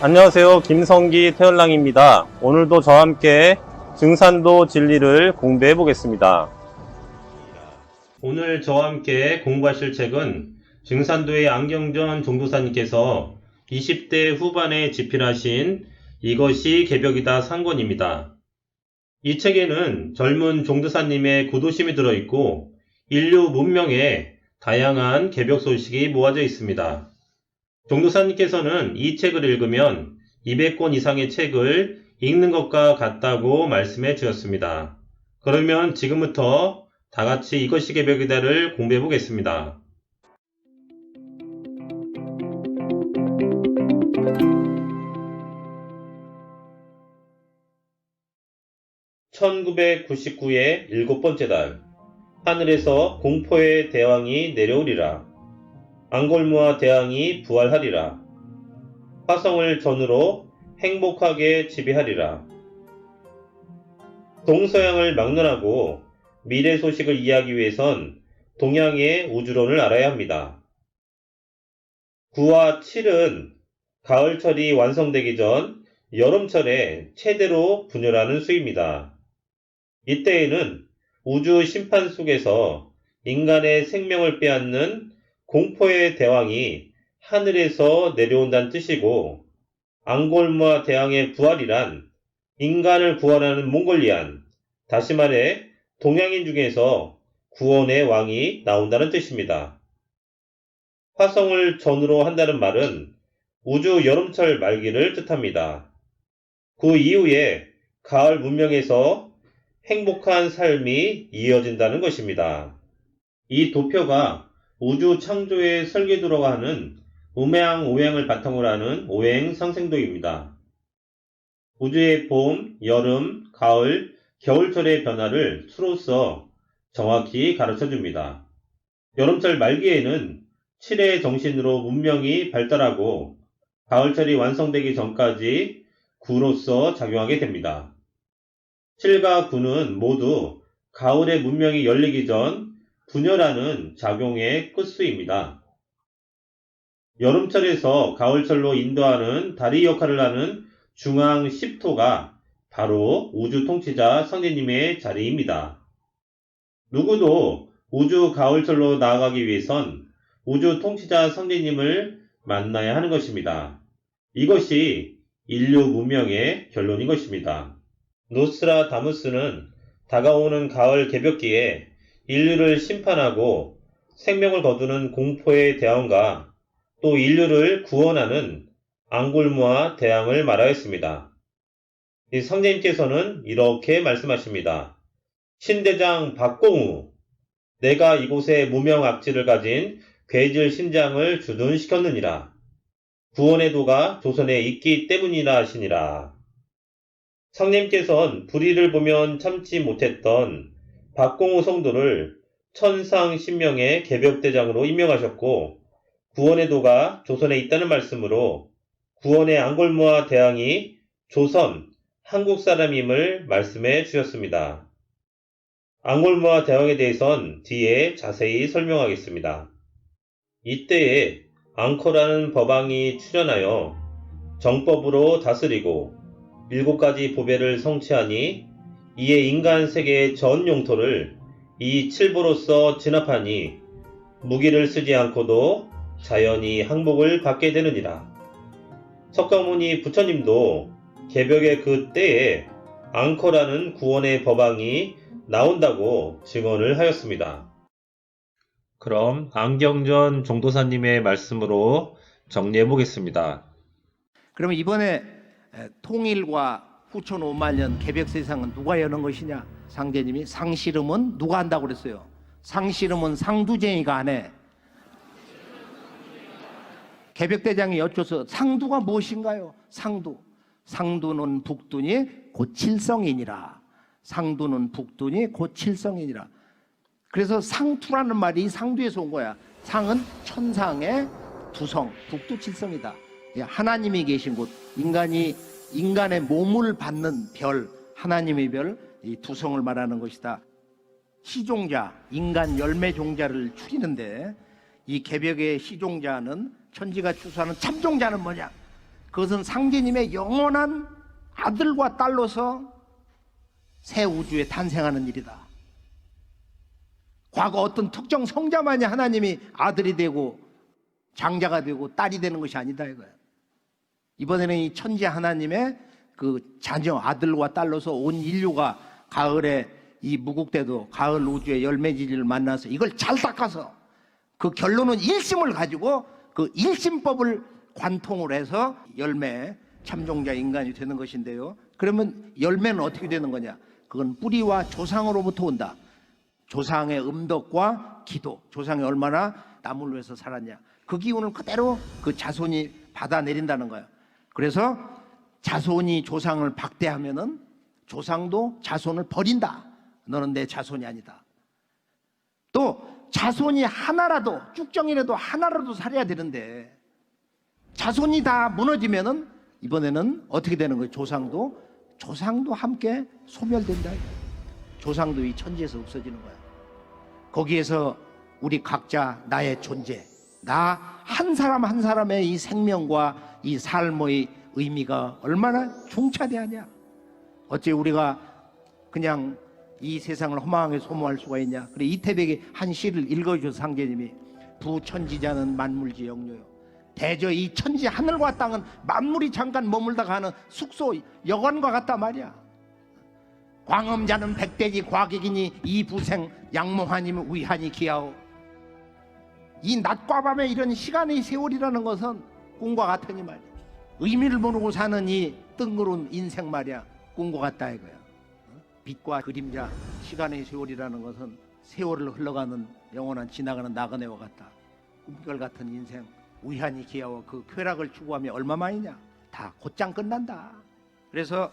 안녕하세요. 김성기 태연랑입니다. 오늘도 저와 함께 증산도 진리를 공부해 보겠습니다. 오늘 저와 함께 공부하실 책은 증산도의 안경전 종도사님께서 20대 후반에 집필하신 이것이 개벽이다 상권입니다. 이 책에는 젊은 종도사님의 구도심이 들어있고 인류 문명의 다양한 개벽 소식이 모아져 있습니다. 종도사님께서는 이 책을 읽으면 200권 이상의 책을 읽는 것과 같다고 말씀해 주셨습니다. 그러면 지금부터 다 같이 이것이 개벽이다를 공부해 보겠습니다. (1999의) 일곱 번째 달, 하늘에서 공포의 대왕이 내려오리라. 앙골무와 대왕이 부활하리라. 화성을 전으로 행복하게 지배하리라. 동서양을 막론하고 미래 소식을 이해하기 위해선 동양의 우주론을 알아야 합니다. 9와 7은 가을철이 완성되기 전 여름철에 최대로 분열하는 수입니다. 이때에는 우주 심판 속에서 인간의 생명을 빼앗는 공포의 대왕이 하늘에서 내려온다는 뜻이고, 앙골무와 대왕의 부활이란 인간을 구원하는 몽골리안, 다시 말해 동양인 중에서 구원의 왕이 나온다는 뜻입니다. 화성을 전으로 한다는 말은 우주 여름철 말기를 뜻합니다. 그 이후에 가을 문명에서 행복한 삶이 이어진다는 것입니다. 이 도표가 우주 창조의 설계도라고 하는 음양오행을 바탕으로 하는 오행 상생도입니다. 우주의 봄, 여름, 가을, 겨울철의 변화를 수로서 정확히 가르쳐줍니다. 여름철 말기에는 7의 정신으로 문명이 발달하고 가을철이 완성되기 전까지 9로서 작용하게 됩니다. 7과 9는 모두 가을의 문명이 열리기 전 분열하는 작용의 끝수입니다. 여름철에서 가을철로 인도하는 다리 역할을 하는 중앙 10토가 바로 우주 통치자 성제님의 자리입니다. 누구도 우주 가을철로 나아가기 위해선 우주 통치자 성제님을 만나야 하는 것입니다. 이것이 인류 문명의 결론인 것입니다. 노스트라다무스는 다가오는 가을 개벽기에 인류를 심판하고 생명을 거두는 공포의 대왕과 또 인류를 구원하는 앙골무와 대왕을 말하였습니다. 이 성제님께서는 이렇게 말씀하십니다. 신대장 박공우, 내가 이곳에 무명악지를 가진 괴질 신장을 주둔시켰느니라. 구원의 도가 조선에 있기 때문이라 하시니라. 성님께서는 불의를 보면 참지 못했던 박공우 성도를 천상신명의 개벽대장으로 임명하셨고, 구원의 도가 조선에 있다는 말씀으로 구원의 앙골무와 대왕이 조선, 한국 사람임을 말씀해 주셨습니다. 앙골무와 대왕에 대해선 뒤에 자세히 설명하겠습니다. 이때에 앙코라는 법왕이 출현하여 정법으로 다스리고 7가지 보배를 성취하니 이에 인간 세계의 전 용토를 이 7보로서 진압하니 무기를 쓰지 않고도 자연히 항복을 받게 되느니라. 석가모니 부처님도 개벽의 그 때에 앙코라는 구원의 법왕이 나온다고 증언을 하였습니다. 그럼 안경전 종도사님의 말씀으로 정리해 보겠습니다. 그러면 이번에 통일과 후천 5만년 개벽 세상은 누가 여는 것이냐? 상제님이 상씨름은 누가 한다고 그랬어요? 상씨름은 상두쟁이가 안 해. 개벽대장이 여쭤서 상두가 무엇인가요? 상두. 상두는 북두니 곧 칠성이니라. 상두는 북두니 곧 칠성이니라. 그래서 상투라는 말이 상두에서 온 거야. 상은 천상의 두성, 북두 칠성이다. 하나님이 계신 곳, 인간의 몸을 받는 별, 하나님의 별, 이 두성을 말하는 것이다. 시종자, 인간 열매 종자를 추리는데 이 개벽의 시종자는 천지가 추수하는 참종자는 뭐냐? 그것은 상제님의 영원한 아들과 딸로서 새 우주에 탄생하는 일이다. 과거 어떤 특정 성자만이 하나님이 아들이 되고 장자가 되고 딸이 되는 것이 아니다 이거야. 이번에는 이 천지 하나님의 그 자녀 아들과 딸로서 온 인류가 가을에 이 무국대도 가을 우주의 열매지리를 만나서 이걸 잘 닦아서 그 결론은 일심을 가지고 그 일심법을 관통을 해서 열매 참종자 인간이 되는 것인데요. 그러면 열매는 어떻게 되는 거냐? 그건 뿌리와 조상으로부터 온다. 조상의 음덕과 기도, 조상이 얼마나 남을 위해서 살았냐, 그 기운을 그대로 그 자손이 받아내린다는 거야. 그래서 자손이 조상을 박대하면은 조상도 자손을 버린다. 너는 내 자손이 아니다. 또 자손이 하나라도, 쭉정이라도 하나라도 살아야 되는데 자손이 다 무너지면은 이번에는 어떻게 되는 거예요? 조상도 함께 소멸된다. 조상도 이 천지에서 없어지는 거야. 거기에서 우리 각자 나의 존재, 나 한 사람 한 사람의 이 생명과 이 삶의 의미가 얼마나 중차대하냐. 어째 우리가 그냥 이 세상을 허망하게 소모할 수가 있냐. 그래 이태백이 한 시를 읽어주셔서 상제님이 부천지자는 만물지 영료요. 대저 이 천지 하늘과 땅은 만물이 잠깐 머물다 가는 숙소 여관과 같단 말이야. 광음자는 백대지 과객이니 이 부생 양몽하님 위하니 기하오. 이 낮과 밤의 이런 시간의 세월이라는 것은 꿈과 같으니 말이야. 의미를 모르고 사는 이 뜬구름 인생 말이야. 꿈과 같다 이거야. 빛과 그림자, 시간의 세월이라는 것은 세월을 흘러가는 영원한 지나가는 나그네와 같다. 꿈결 같은 인생 위하니 기하오. 그 쾌락을 추구하며 얼마만이냐. 다 곧장 끝난다. 그래서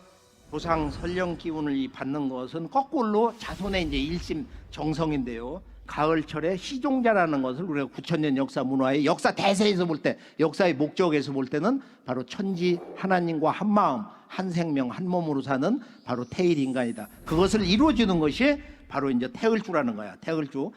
조상 설령 기운을 받는 것은 거꾸로 자손의 이제 일심 정성인데요. 가을철에 시종자라는 것을 우리가 9,000년 역사 문화의 역사 대세에서 볼 때, 역사의 목적에서 볼 때는 바로 천지 하나님과 한 마음, 한 생명, 한 몸으로 사는 바로 태일 인간이다. 그것을 이루어주는 것이 바로 이제 태을주라는 거야. 태을주.